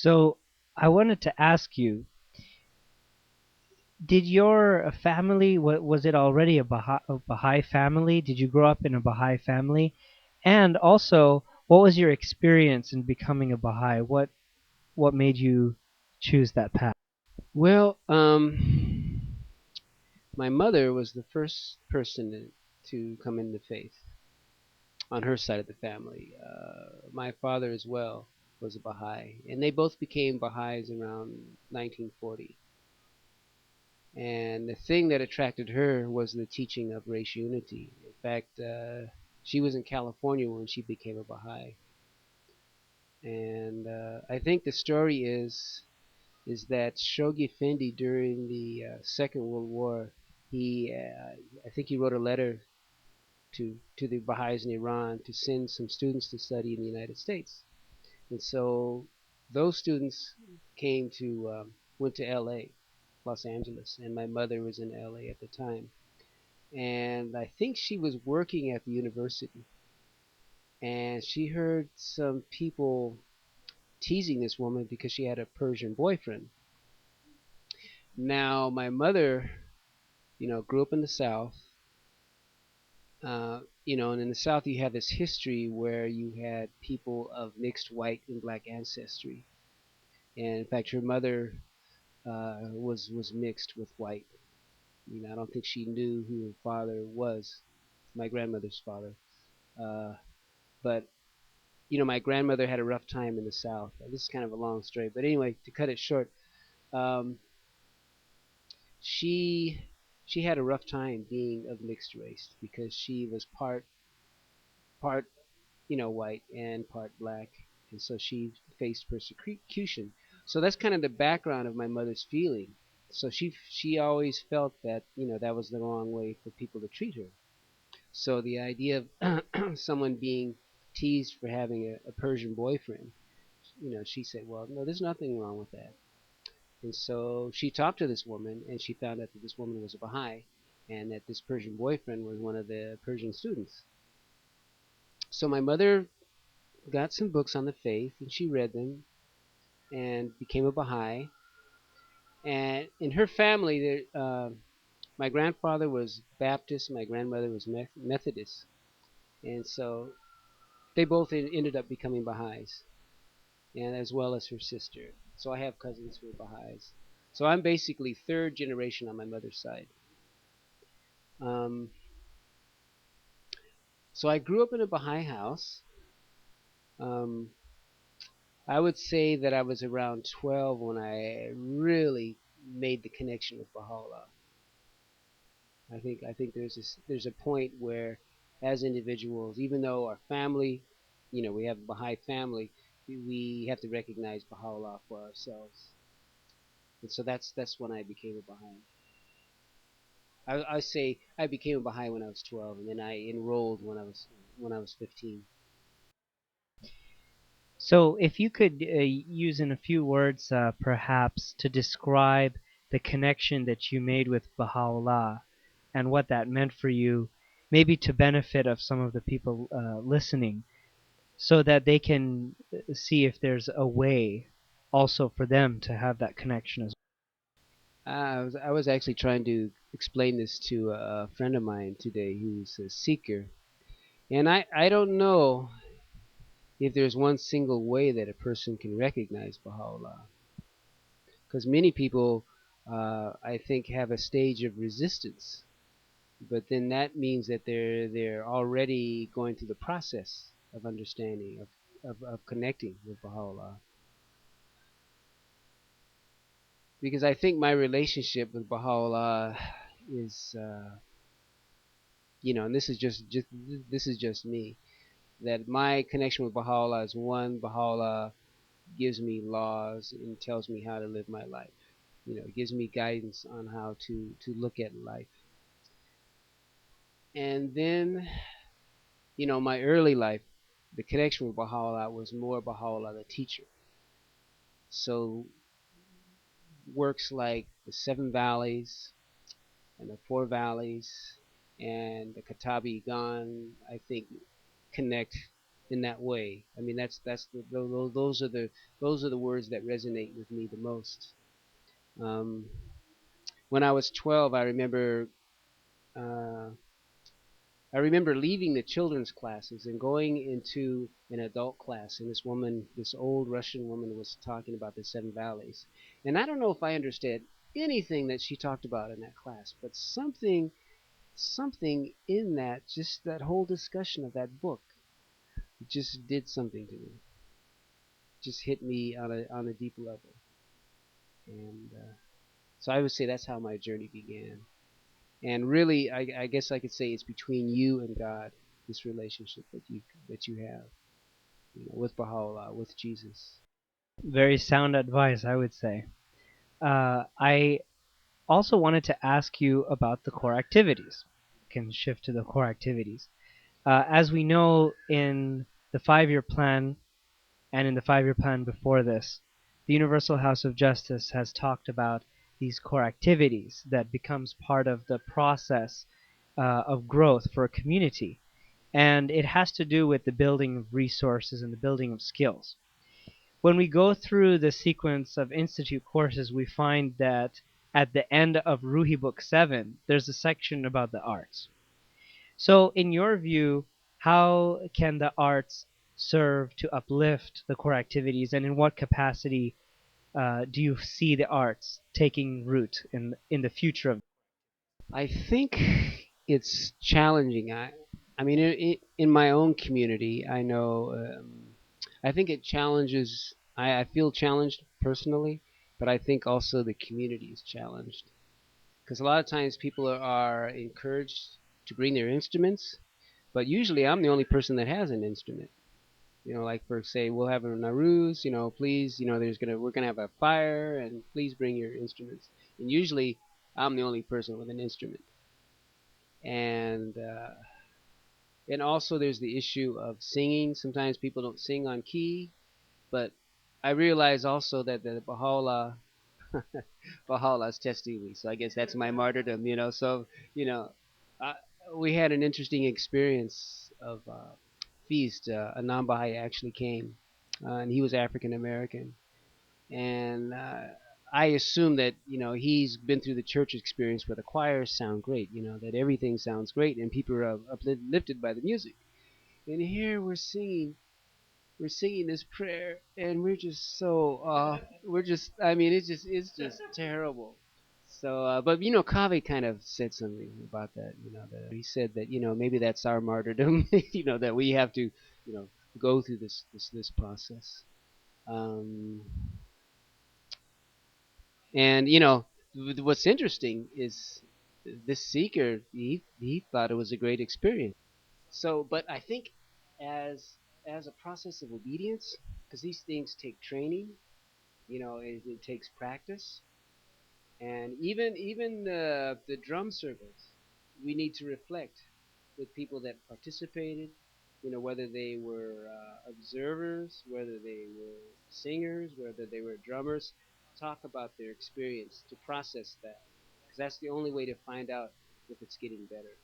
So I wanted to ask you, did your family, was it already a Baha'i family? Did you grow up in a Baha'i family? And also, what was your experience in becoming a Baha'i? What made you choose that path? Well, my mother was the first person to come into faith on her side of the family. My father as well was a Baha'i, and they both became Baha'is around 1940. And the thing that attracted her was the teaching of race unity. In fact, she was in California when she became a Baha'i. And I think the story is that Shoghi Effendi during the Second World War, I think he wrote a letter to the Baha'is in Iran to send some students to study in the United States. And so those students went to L.A., Los Angeles, and my mother was in L.A. at the time. And I think she was working at the university, and she heard some people teasing this woman because she had a Persian boyfriend. Now, my mother, grew up in the South, and in the South you have this history where you had people of mixed white and black ancestry. And in fact, her mother was mixed with white. I don't think she knew who her father was, my grandmother's father. Uh, but my grandmother had a rough time in the South. This is kind of a long story, but anyway, to cut it short, um, she she had a rough time being of mixed race because she was part white and part black, and so she faced persecution. So that's kind of the background of my mother's feeling. So she always felt that that was the wrong way for people to treat her. So the idea of someone being teased for having a Persian boyfriend, she said, well, no, there's nothing wrong with that. And so she talked to this woman, and she found out that this woman was a Baha'i, and that this Persian boyfriend was one of the Persian students. So my mother got some books on the faith, and she read them and became a Baha'i. And in her family, my grandfather was Baptist, my grandmother was Methodist, and so they both ended up becoming Baha'is, and as well as her sister. So I have cousins who are Baha'is. So I'm basically third generation on my mother's side. Um, so I grew up in a Baha'i house. Um, I would say that I was around 12 when I really made the connection with Baha'u'llah. I think there's a point where, as individuals, even though our family, we have a Baha'i family, we have to recognize Baha'u'llah for ourselves. And so that's when I became a Baha'i. I say I became a Baha'i when I was 12, and then I enrolled when I was 15. So if you could use in a few words, perhaps, to describe the connection that you made with Baha'u'llah and what that meant for you, maybe to benefit of some of the people listening, so that they can see if there's a way also for them to have that connection as I was actually trying to explain this to a friend of mine today who's a seeker, and I don't know if there's one single way that a person can recognize Baha'u'llah, because many people, I think, have a stage of resistance, but then that means that they're already going through the process of understanding of connecting with Baha'u'llah. Because I think my relationship with Baha'u'llah is, and this is just me, that my connection with Baha'u'llah is one, Baha'u'llah gives me laws and tells me how to live my life. It gives me guidance on how to look at life. And then, my early life, the connection with Baha'u'llah was more Baha'u'llah the teacher. So works like the Seven Valleys and the Four Valleys and the Katabi Gan, I think, connect in that way. I mean, those are the words that resonate with me the most. Um, when I was 12, uh, I remember leaving the children's classes and going into an adult class, and this old Russian woman, was talking about the seven valleys. And I don't know if I understood anything that she talked about in that class, but something in that, just that whole discussion of that book, just did something to me. Just hit me on a deep level. And so I would say that's how my journey began. And really, I guess I could say it's between you and God, this relationship that you have, with Baha'u'llah, with Jesus. Very sound advice, I would say. I also wanted to ask you about the core activities. Can shift to the core activities. As we know, in the 5-year plan and in the 5-year plan before this, the Universal House of Justice has talked about these core activities that becomes part of the process of growth for a community. And it has to do with the building of resources and the building of skills. When we go through the sequence of institute courses, we find that at the end of Ruhi Book 7, there's a section about the arts. So, in your view, how can the arts serve to uplift the core activities, and in what capacity do you see the arts taking root in the future of? I think it's challenging. I mean, in my own community, I know. I think it challenges. I feel challenged personally, but I think also the community is challenged because a lot of times people are encouraged to bring their instruments, but usually I'm the only person that has an instrument. Like for say we'll have a Naruz, please, we're gonna have a fire, and please bring your instruments. And usually I'm the only person with an instrument. And also there's the issue of singing. Sometimes people don't sing on key, but I realize also that the Baha'u'llah's testing me, so I guess that's my martyrdom. So you know, uh, we had an interesting experience of feast. A non-Baha'i actually came, and he was African American, and I assume that he's been through the church experience where the choirs sound great, that everything sounds great, and people are uplifted by the music. And here we're singing this prayer, and we're just so we're just I mean it's just terrible. So but Kaveh kind of said something about that. That he said that maybe that's our martyrdom. That we have to go through this process. um and what's interesting is this seeker, he thought it was a great experience. So, but I think as a process of obedience, because these things take training, it takes practice, and even the drum circles, we need to reflect with people that participated, whether they were observers, whether they were singers, whether they were drummers, talk about their experience to process that, because that's the only way to find out if it's getting better.